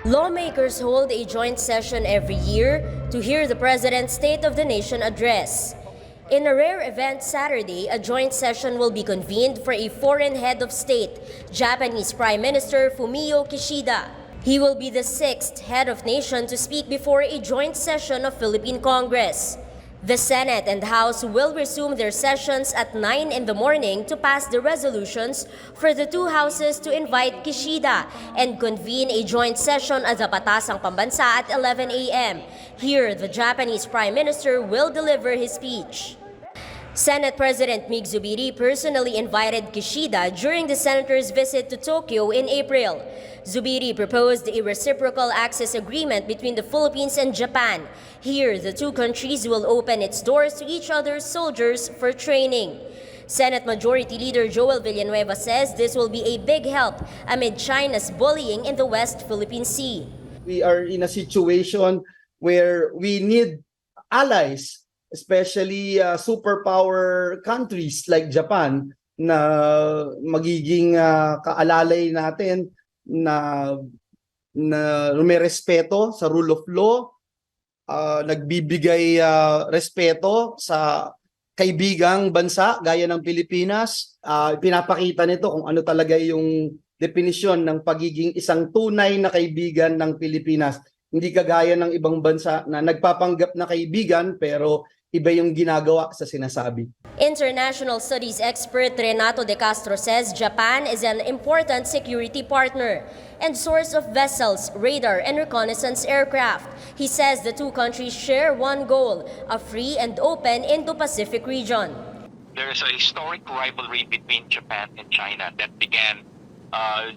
Lawmakers hold a joint session every year to hear the President's State of the Nation address. In a rare event Saturday, a joint session will be convened for a foreign head of state, Japanese Prime Minister Fumio Kishida. He will be the sixth head of nation to speak before a joint session of Philippine Congress. The Senate and House will resume their sessions at 9 in the morning to pass the resolutions for the two houses to invite Kishida and convene a joint session at the Patasang Pambansa at 11 a.m. Here, the Japanese Prime Minister will deliver his speech. Senate President Mig Zubiri personally invited Kishida during the senator's visit to Tokyo in April. Zubiri proposed a reciprocal access agreement between the Philippines and Japan. Here, the two countries will open its doors to each other's soldiers for training. Senate Majority Leader Joel Villanueva says this will be a big help amid China's bullying in the West Philippine Sea. We are in a situation where we need allies, especially superpower countries like Japan na magiging kaalalay natin na rumerespeto sa rule of law, nagbibigay respeto sa kaibigang bansa gaya ng Pilipinas. Pinapakita nito kung ano talaga yung definisyon ng pagiging isang tunay na kaibigan ng Pilipinas. Hindi kagaya ng ibang bansa na nagpapanggap na kaibigan pero iba yung ginagawa sa sinasabi. International studies expert Renato De Castro says Japan is an important security partner and source of vessels, radar, and reconnaissance aircraft. He says the two countries share one goal, a free and open Indo-Pacific region. There is a historic rivalry between Japan and China that began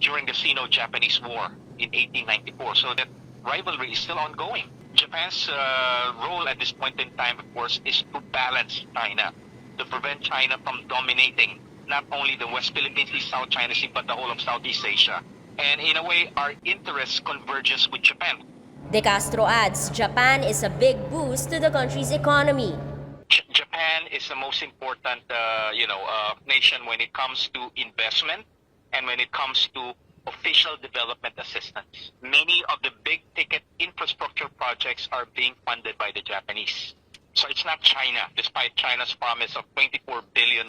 during the Sino-Japanese War in 1894. So that rivalry is still ongoing. Japan's role at this point in time, of course, is to balance China, to prevent China from dominating not only the West Philippines, the South China Sea, but the whole of Southeast Asia. And in a way, our interests converges with Japan. De Castro adds Japan is a big boost to the country's economy. Japan is the most important, nation when it comes to investment and when it comes to official development assistance. Many of the big-ticket infrastructure projects are being funded by the Japanese. So it's not China, despite China's promise of $24 billion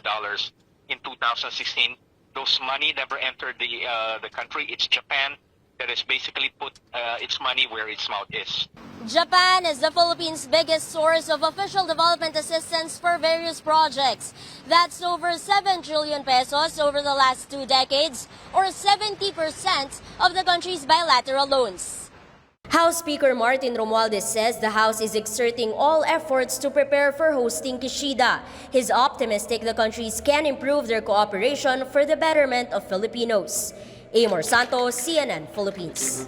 in 2016. Those money never entered the country. It's Japan that has basically put its money where its mouth is. Japan is the Philippines' biggest source of official development assistance for various projects. That's over 7 trillion pesos over the last 2 decades, or 70% of the country's bilateral loans. House Speaker Martin Romualdez says the House is exerting all efforts to prepare for hosting Kishida. He's optimistic the countries can improve their cooperation for the betterment of Filipinos. Eimor Santos, CNN Philippines.